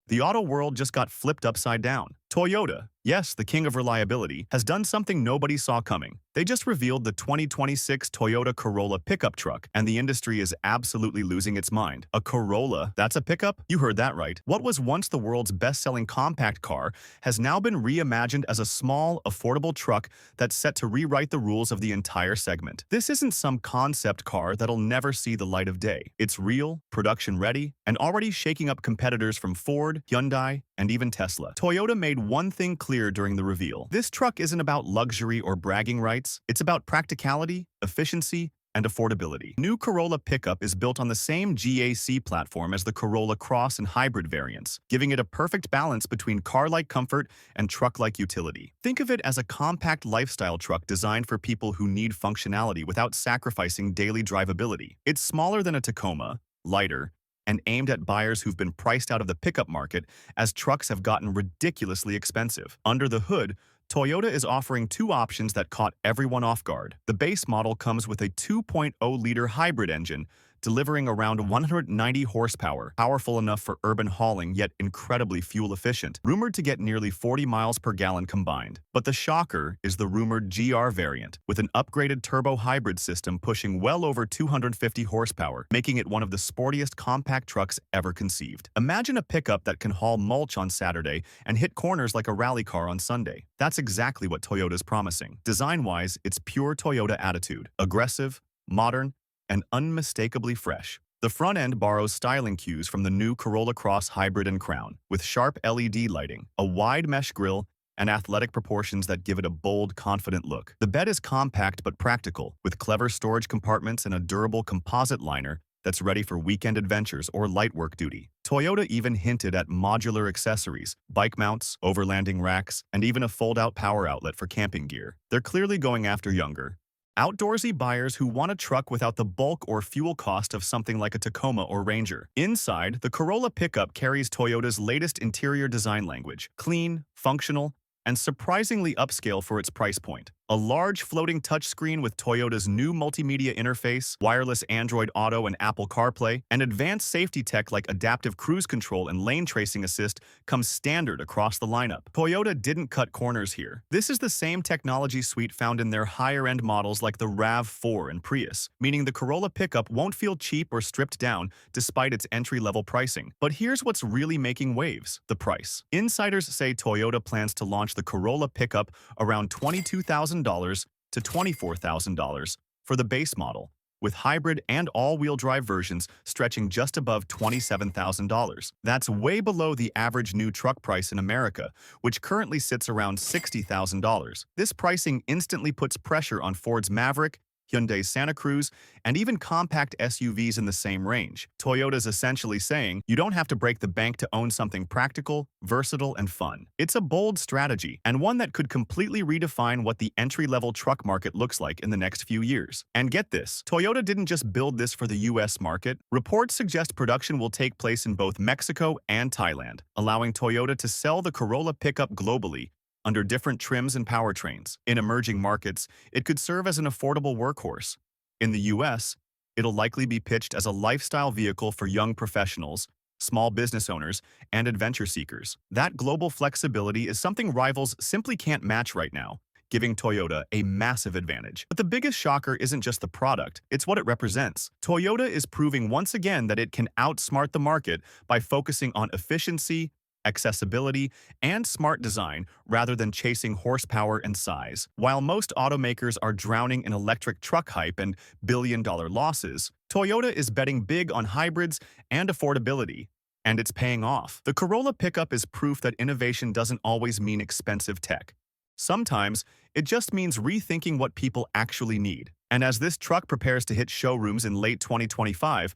The auto world just got flipped upside down. Toyota, yes, the king of reliability, has done something nobody saw coming. They just revealed the 2026 Toyota Corolla Pickup Truck, and the industry is absolutely losing its mind. A Corolla? That's a pickup? You heard that right. What was once the world's best-selling compact car has now been reimagined as a small, affordable truck that's set to rewrite the rules of the entire segment. This isn't some concept car that'll never see the light of day. It's real, production-ready, and already shaking up competitors from Ford, Hyundai, and even Tesla. Toyota made one thing clear during the reveal. This truck isn't about luxury or bragging rights. It's about practicality, efficiency, and affordability. New Corolla Pickup is built on the same GAC platform as the Corolla Cross and hybrid variants, giving it a perfect balance between car-like comfort and truck-like utility. Think of it as a compact lifestyle truck designed for people who need functionality without sacrificing daily drivability. It's smaller than a Tacoma, lighter, and aimed at buyers who've been priced out of the pickup market as trucks have gotten ridiculously expensive. Under the hood, Toyota is offering two options that caught everyone off guard. The base model comes with a 2.0-liter hybrid engine, delivering around 190 horsepower, powerful enough for urban hauling yet incredibly fuel-efficient, rumored to get nearly 40 miles per gallon combined. But the shocker is the rumored GR variant, with an upgraded turbo hybrid system pushing well over 250 horsepower, making it one of the sportiest compact trucks ever conceived. Imagine a pickup that can haul mulch on Saturday and hit corners like a rally car on Sunday. That's exactly what Toyota's promising. Design-wise, it's pure Toyota attitude, aggressive, modern, and unmistakably fresh. The front end borrows styling cues from the new Corolla Cross Hybrid and Crown, with sharp LED lighting, a wide mesh grille, and athletic proportions that give it a bold, confident look. The bed is compact but practical, with clever storage compartments and a durable composite liner that's ready for weekend adventures or light work duty. Toyota even hinted at modular accessories, bike mounts, overlanding racks, and even a fold-out power outlet for camping gear. They're clearly going after younger, outdoorsy buyers who want a truck without the bulk or fuel cost of something like a Tacoma or Ranger. Inside, the Corolla Pickup carries Toyota's latest interior design language: clean, functional, and surprisingly upscale for its price point. A large floating touchscreen with Toyota's new multimedia interface, wireless Android Auto and Apple CarPlay, and advanced safety tech like adaptive cruise control and lane tracing assist comes standard across the lineup. Toyota didn't cut corners here. This is the same technology suite found in their higher-end models like the RAV4 and Prius, meaning the Corolla Pickup won't feel cheap or stripped down despite its entry-level pricing. But here's what's really making waves: the price. Insiders say Toyota plans to launch the Corolla Pickup around $22,000 to $24,000 for the base model, with hybrid and all-wheel drive versions stretching just above $27,000. That's way below the average new truck price in America, which currently sits around $60,000. This pricing instantly puts pressure on Ford's Maverick, Hyundai's Santa Cruz, and even compact SUVs in the same range. Toyota's essentially saying, you don't have to break the bank to own something practical, versatile, and fun. It's a bold strategy, and one that could completely redefine what the entry-level truck market looks like in the next few years. And get this, Toyota didn't just build this for the US market. Reports suggest production will take place in both Mexico and Thailand, allowing Toyota to sell the Corolla Pickup globally under different trims and powertrains. In emerging markets, it could serve as an affordable workhorse. In the US, it'll likely be pitched as a lifestyle vehicle for young professionals, small business owners, and adventure seekers. That global flexibility is something rivals simply can't match right now, giving Toyota a massive advantage. But the biggest shocker isn't just the product, it's what it represents. Toyota is proving once again that it can outsmart the market by focusing on efficiency, accessibility, and smart design rather than chasing horsepower and size. While most automakers are drowning in electric truck hype and billion-dollar losses, Toyota is betting big on hybrids and affordability, and it's paying off. The Corolla Pickup is proof that innovation doesn't always mean expensive tech. Sometimes, it just means rethinking what people actually need. And as this truck prepares to hit showrooms in late 2025,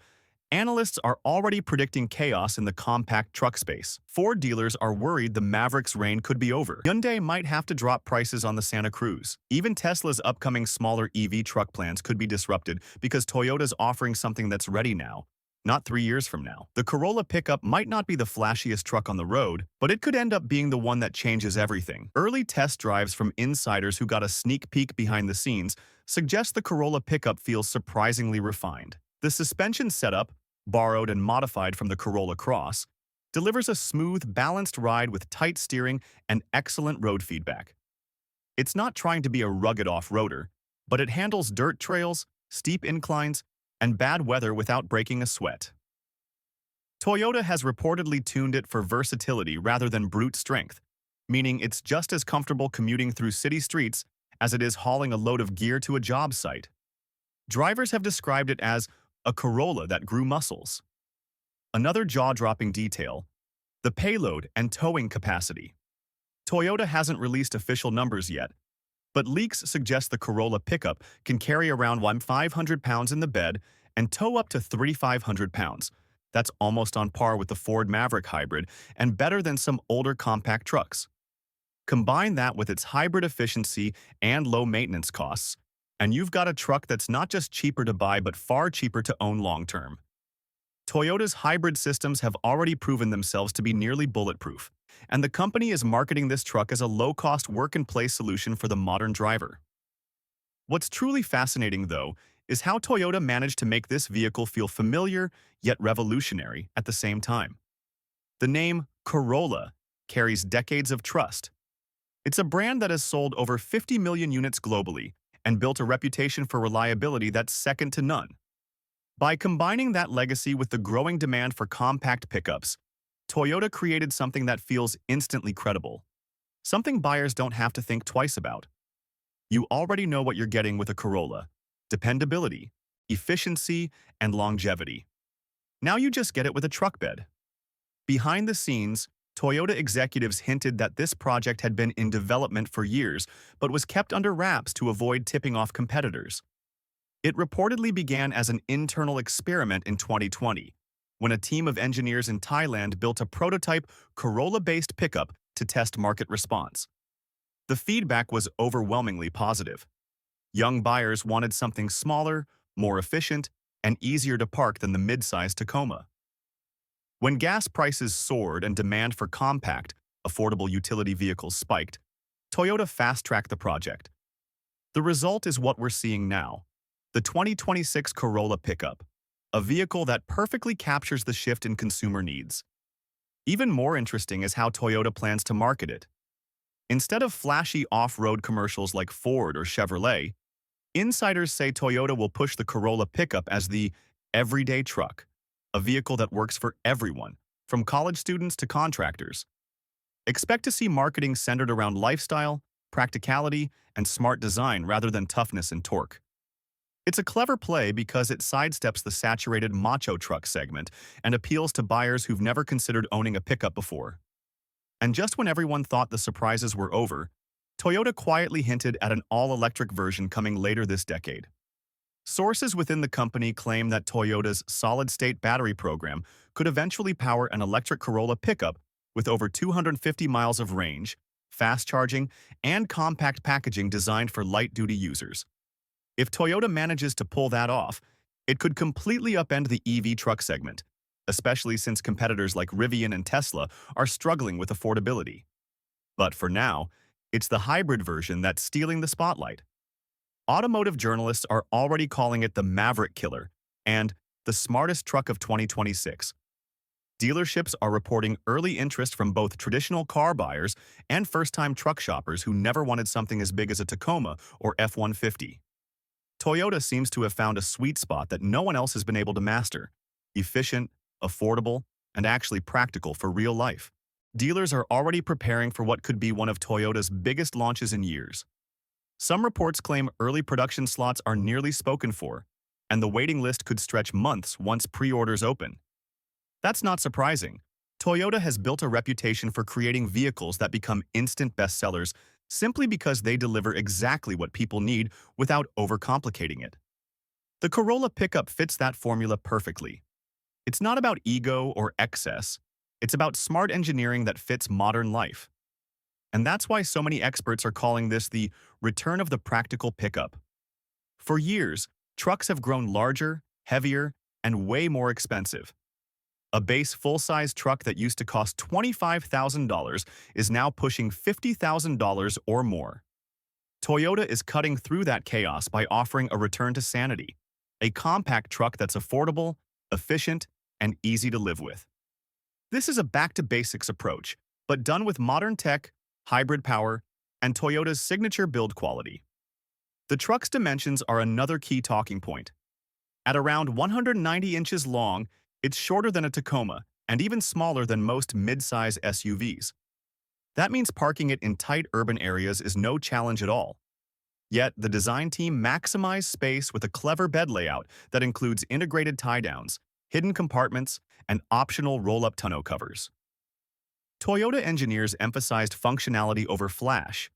analysts are already predicting chaos in the compact truck space. Ford dealers are worried the Maverick's reign could be over. Hyundai might have to drop prices on the Santa Cruz. Even Tesla's upcoming smaller EV truck plans could be disrupted because Toyota's offering something that's ready now, not 3 years from now. The Corolla Pickup might not be the flashiest truck on the road, but it could end up being the one that changes everything. Early test drives from insiders who got a sneak peek behind the scenes suggest the Corolla Pickup feels surprisingly refined. The suspension setup, borrowed and modified from the Corolla Cross, delivers a smooth, balanced ride with tight steering and excellent road feedback. It's not trying to be a rugged off-roader, but it handles dirt trails, steep inclines, and bad weather without breaking a sweat. Toyota has reportedly tuned it for versatility rather than brute strength, meaning it's just as comfortable commuting through city streets as it is hauling a load of gear to a job site. Drivers have described it as a Corolla that grew muscles. Another jaw-dropping detail: the payload and towing capacity. Toyota hasn't released official numbers yet, but leaks suggest the Corolla pickup can carry around 500 pounds in the bed and tow up to 3,500 pounds. That's almost on par with the Ford Maverick hybrid and better than some older compact trucks. Combine that with its hybrid efficiency and low maintenance costs, and you've got a truck that's not just cheaper to buy but far cheaper to own long-term. Toyota's hybrid systems have already proven themselves to be nearly bulletproof, and the company is marketing this truck as a low-cost work-and-play solution for the modern driver. What's truly fascinating, though, is how Toyota managed to make this vehicle feel familiar yet revolutionary at the same time. The name Corolla carries decades of trust. It's a brand that has sold over 50 million units globally and built a reputation for reliability that's second to none. By combining that legacy with the growing demand for compact pickups, Toyota created something that feels instantly credible, something buyers don't have to think twice about. You already know what you're getting with a Corolla: dependability, efficiency, and longevity. Now you just get it with a truck bed. Behind the scenes, Toyota executives hinted that this project had been in development for years but was kept under wraps to avoid tipping off competitors. It reportedly began as an internal experiment in 2020, when a team of engineers in Thailand built a prototype Corolla-based pickup to test market response. The feedback was overwhelmingly positive. Young buyers wanted something smaller, more efficient, and easier to park than the mid-size Tacoma. When gas prices soared and demand for compact, affordable utility vehicles spiked, Toyota fast-tracked the project. The result is what we're seeing now: the 2026 Corolla Pickup, a vehicle that perfectly captures the shift in consumer needs. Even more interesting is how Toyota plans to market it. Instead of flashy off-road commercials like Ford or Chevrolet, insiders say Toyota will push the Corolla Pickup as the everyday truck, a vehicle that works for everyone, from college students to contractors. Expect to see marketing centered around lifestyle, practicality, and smart design rather than toughness and torque. It's a clever play because it sidesteps the saturated macho truck segment and appeals to buyers who've never considered owning a pickup before. And just when everyone thought the surprises were over, Toyota quietly hinted at an all-electric version coming later this decade. Sources within the company claim that Toyota's solid-state battery program could eventually power an electric Corolla pickup with over 250 miles of range, fast charging, and compact packaging designed for light-duty users. If Toyota manages to pull that off, it could completely upend the EV truck segment, especially since competitors like Rivian and Tesla are struggling with affordability. But for now, it's the hybrid version that's stealing the spotlight. Automotive journalists are already calling it the Maverick Killer and the smartest truck of 2026. Dealerships are reporting early interest from both traditional car buyers and first-time truck shoppers who never wanted something as big as a Tacoma or F-150. Toyota seems to have found a sweet spot that no one else has been able to master: efficient, affordable, and actually practical for real life. Dealers are already preparing for what could be one of Toyota's biggest launches in years. Some reports claim early production slots are nearly spoken for, and the waiting list could stretch months once pre-orders open. That's not surprising. Toyota has built a reputation for creating vehicles that become instant bestsellers simply because they deliver exactly what people need without overcomplicating it. The Corolla Pickup fits that formula perfectly. It's not about ego or excess. It's about smart engineering that fits modern life. And that's why so many experts are calling this the return of the practical pickup. For years, trucks have grown larger, heavier, and way more expensive. A base full-size truck that used to cost $25,000 is now pushing $50,000 or more. Toyota is cutting through that chaos by offering a return to sanity, a compact truck that's affordable, efficient, and easy to live with. This is a back-to-basics approach, but done with modern tech, hybrid power, and Toyota's signature build quality. The truck's dimensions are another key talking point. At around 190 inches long, it's shorter than a Tacoma and even smaller than most mid-size SUVs. That means parking it in tight urban areas is no challenge at all. Yet, the design team maximized space with a clever bed layout that includes integrated tie-downs, hidden compartments, and optional roll-up tonneau covers. Toyota engineers emphasized functionality over flash.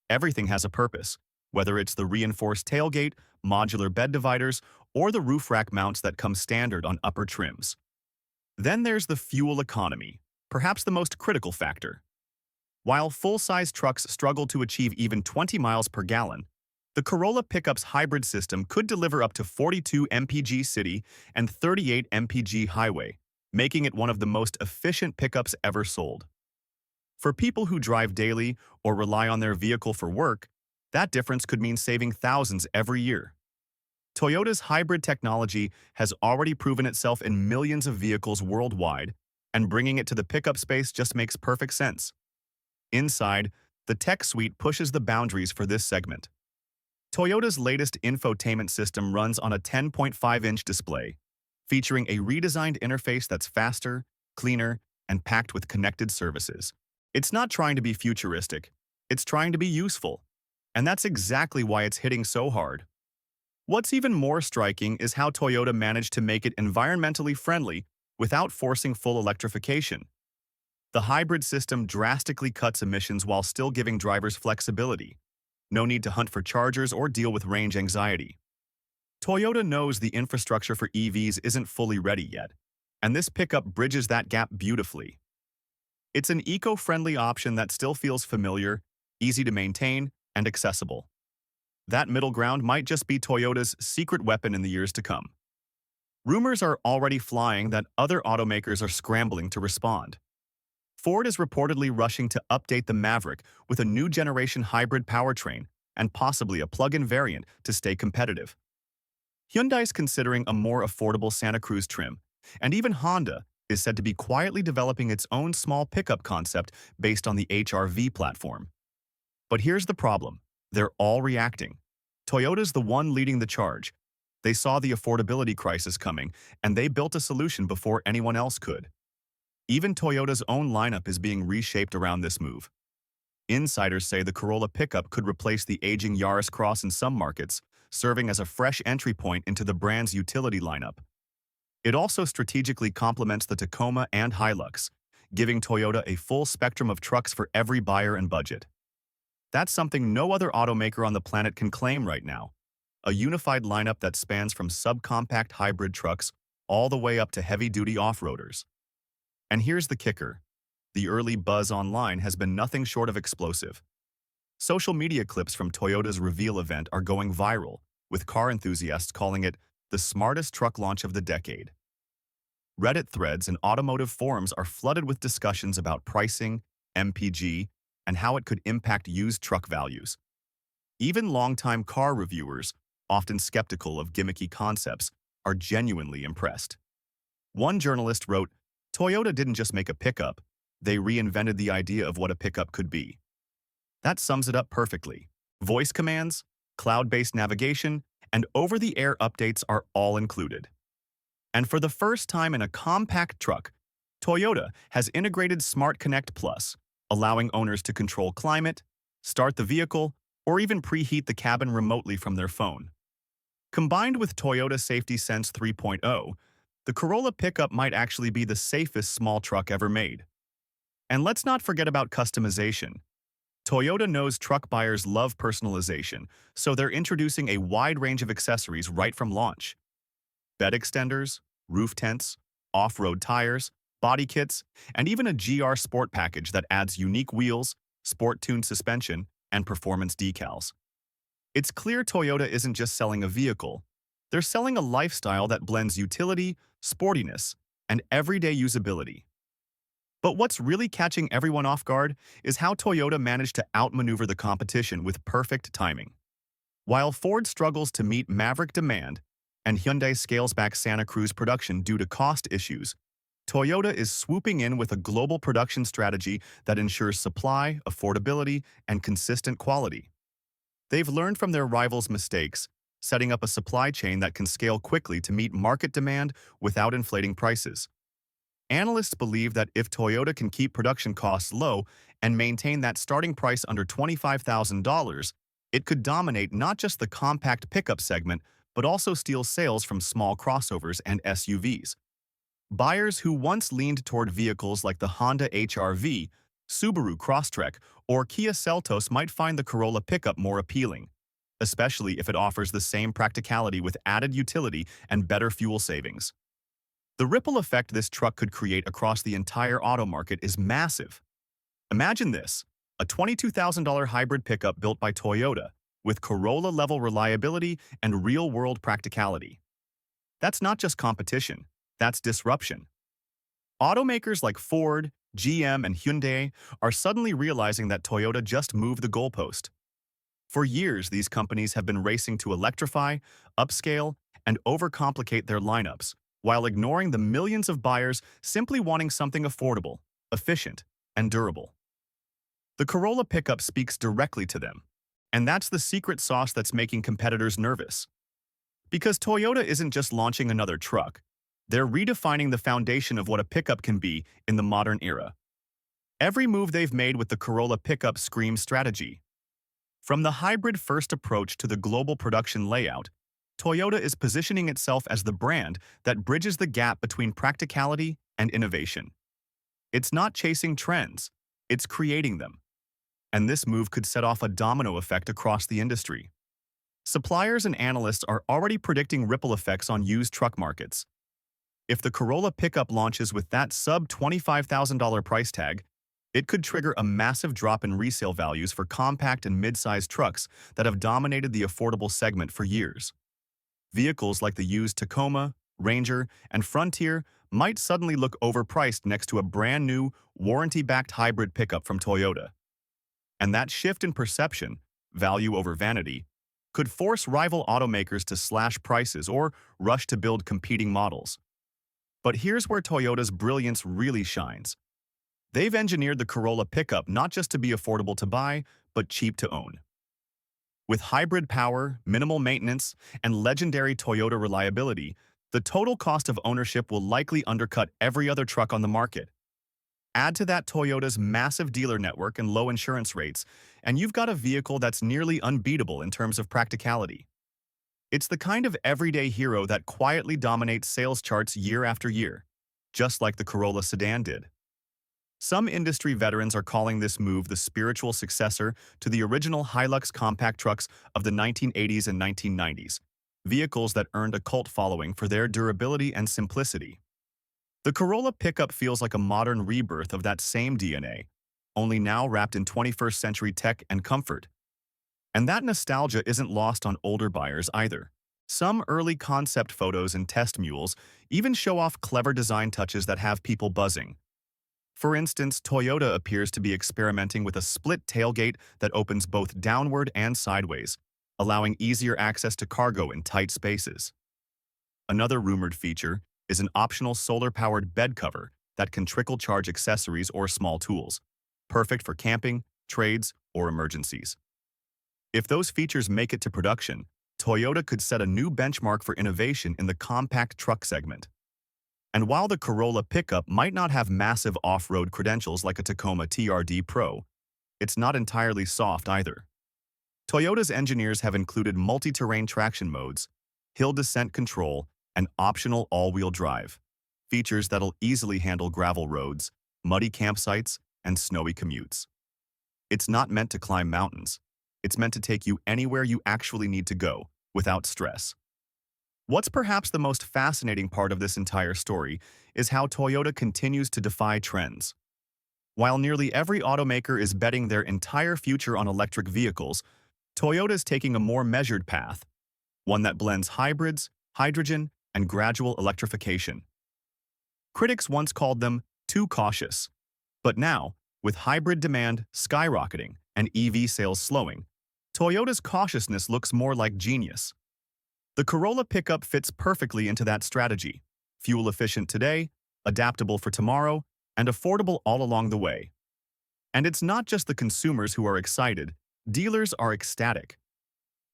Everything has a purpose, whether it's the reinforced tailgate, modular bed dividers, or the roof rack mounts that come standard on upper trims. Then there's the fuel economy, perhaps the most critical factor. While full-size trucks struggle to achieve even 20 miles per gallon, the Corolla Pickup's hybrid system could deliver up to 42 mpg city and 38 mpg highway, making it one of the most efficient pickups ever sold. For people who drive daily or rely on their vehicle for work, that difference could mean saving thousands every year. Toyota's hybrid technology has already proven itself in millions of vehicles worldwide, and bringing it to the pickup space just makes perfect sense. Inside, the tech suite pushes the boundaries for this segment. Toyota's latest infotainment system runs on a 10.5-inch display, featuring a redesigned interface that's faster, cleaner, and packed with connected services. It's not trying to be futuristic, it's trying to be useful. And that's exactly why it's hitting so hard. What's even more striking is how Toyota managed to make it environmentally friendly without forcing full electrification. The hybrid system drastically cuts emissions while still giving drivers flexibility. No need to hunt for chargers or deal with range anxiety. Toyota knows the infrastructure for EVs isn't fully ready yet, and this pickup bridges that gap beautifully. It's an eco-friendly option that still feels familiar, easy to maintain, and accessible. That middle ground might just be Toyota's secret weapon in the years to come. Rumors are already flying that other automakers are scrambling to respond. Ford is reportedly rushing to update the Maverick with a new generation hybrid powertrain and possibly a plug-in variant to stay competitive. Hyundai's considering a more affordable Santa Cruz trim, and even Honda is said to be quietly developing its own small pickup concept based on the HR-V platform. But here's the problem. They're all reacting. Toyota's the one leading the charge. They saw the affordability crisis coming, and they built a solution before anyone else could. Even Toyota's own lineup is being reshaped around this move. Insiders say the Corolla Pickup could replace the aging Yaris Cross in some markets, serving as a fresh entry point into the brand's utility lineup. It also strategically complements the Tacoma and Hilux, giving Toyota a full spectrum of trucks for every buyer and budget. That's something no other automaker on the planet can claim right now. A unified lineup that spans from subcompact hybrid trucks all the way up to heavy-duty off-roaders. And here's the kicker. The early buzz online has been nothing short of explosive. Social media clips from Toyota's reveal event are going viral, with car enthusiasts calling it the smartest truck launch of the decade. Reddit threads and automotive forums are flooded with discussions about pricing, MPG, and how it could impact used truck values. Even longtime car reviewers, often skeptical of gimmicky concepts, are genuinely impressed. One journalist wrote, "Toyota didn't just make a pickup, they reinvented the idea of what a pickup could be." That sums it up perfectly. Voice commands, cloud-based navigation, and over-the-air updates are all included. And for the first time in a compact truck, Toyota has integrated Smart Connect Plus, allowing owners to control climate, start the vehicle, or even preheat the cabin remotely from their phone. Combined with Toyota Safety Sense 3.0, the Corolla Pickup might actually be the safest small truck ever made. And let's not forget about customization. Toyota knows truck buyers love personalization, so they're introducing a wide range of accessories right from launch. Bed extenders, roof tents, off-road tires, body kits, and even a GR Sport package that adds unique wheels, sport-tuned suspension, and performance decals. It's clear Toyota isn't just selling a vehicle. They're selling a lifestyle that blends utility, sportiness, and everyday usability. But what's really catching everyone off guard is how Toyota managed to outmaneuver the competition with perfect timing. While Ford struggles to meet Maverick demand and Hyundai scales back Santa Cruz production due to cost issues, Toyota is swooping in with a global production strategy that ensures supply, affordability, and consistent quality. They've learned from their rivals' mistakes, setting up a supply chain that can scale quickly to meet market demand without inflating prices. Analysts believe that if Toyota can keep production costs low and maintain that starting price under $25,000, it could dominate not just the compact pickup segment, but also steal sales from small crossovers and SUVs. Buyers who once leaned toward vehicles like the Honda HR-V, Subaru Crosstrek, or Kia Seltos might find the Corolla pickup more appealing, especially if it offers the same practicality with added utility and better fuel savings. The ripple effect this truck could create across the entire auto market is massive. Imagine this, a $22,000 hybrid pickup built by Toyota, with Corolla-level reliability and real-world practicality. That's not just competition, that's disruption. Automakers like Ford, GM, and Hyundai are suddenly realizing that Toyota just moved the goalpost. For years, these companies have been racing to electrify, upscale, and overcomplicate their lineups, while ignoring the millions of buyers simply wanting something affordable, efficient, and durable. The Corolla pickup speaks directly to them, and that's the secret sauce that's making competitors nervous. Because Toyota isn't just launching another truck, they're redefining the foundation of what a pickup can be in the modern era. Every move they've made with the Corolla pickup screams strategy. From the hybrid-first approach to the global production layout, Toyota is positioning itself as the brand that bridges the gap between practicality and innovation. It's not chasing trends, it's creating them. And this move could set off a domino effect across the industry. Suppliers and analysts are already predicting ripple effects on used truck markets. If the Corolla pickup launches with that sub-$25,000 price tag, it could trigger a massive drop in resale values for compact and mid-sized trucks that have dominated the affordable segment for years. Vehicles like the used Tacoma, Ranger, and Frontier might suddenly look overpriced next to a brand-new, warranty-backed hybrid pickup from Toyota. And that shift in perception, value over vanity, could force rival automakers to slash prices or rush to build competing models. But here's where Toyota's brilliance really shines. They've engineered the Corolla pickup not just to be affordable to buy, but cheap to own. With hybrid power, minimal maintenance, and legendary Toyota reliability, the total cost of ownership will likely undercut every other truck on the market. Add to that Toyota's massive dealer network and low insurance rates, and you've got a vehicle that's nearly unbeatable in terms of practicality. It's the kind of everyday hero that quietly dominates sales charts year after year, just like the Corolla sedan did. Some industry veterans are calling this move the spiritual successor to the original Hilux compact trucks of the 1980s and 1990s, vehicles that earned a cult following for their durability and simplicity. The Corolla pickup feels like a modern rebirth of that same DNA, only now wrapped in 21st century tech and comfort. And that nostalgia isn't lost on older buyers either. Some early concept photos and test mules even show off clever design touches that have people buzzing. For instance, Toyota appears to be experimenting with a split tailgate that opens both downward and sideways, allowing easier access to cargo in tight spaces. Another rumored feature is an optional solar-powered bed cover that can trickle-charge accessories or small tools, perfect for camping, trades, or emergencies. If those features make it to production, Toyota could set a new benchmark for innovation in the compact truck segment. And while the Corolla pickup might not have massive off-road credentials like a Tacoma TRD Pro, it's not entirely soft either. Toyota's engineers have included multi-terrain traction modes, hill descent control, and optional all-wheel drive, features that'll easily handle gravel roads, muddy campsites, and snowy commutes. It's not meant to climb mountains. It's meant to take you anywhere you actually need to go, without stress. What's perhaps the most fascinating part of this entire story is how Toyota continues to defy trends. While nearly every automaker is betting their entire future on electric vehicles, Toyota is taking a more measured path, one that blends hybrids, hydrogen, and gradual electrification. Critics once called them too cautious, but now, with hybrid demand skyrocketing and EV sales slowing, Toyota's cautiousness looks more like genius. The Corolla pickup fits perfectly into that strategy. Fuel efficient today, adaptable for tomorrow, and affordable all along the way. And it's not just the consumers who are excited, dealers are ecstatic.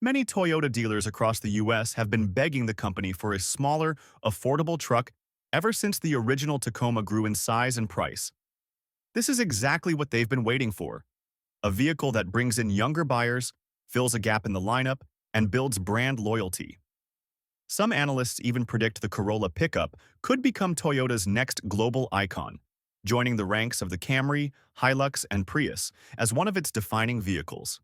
Many Toyota dealers across the US have been begging the company for a smaller, affordable truck ever since the original Tacoma grew in size and price. This is exactly what they've been waiting for, a vehicle that brings in younger buyers, fills a gap in the lineup, and builds brand loyalty. Some analysts even predict the Corolla Pickup could become Toyota's next global icon, joining the ranks of the Camry, Hilux, and Prius as one of its defining vehicles.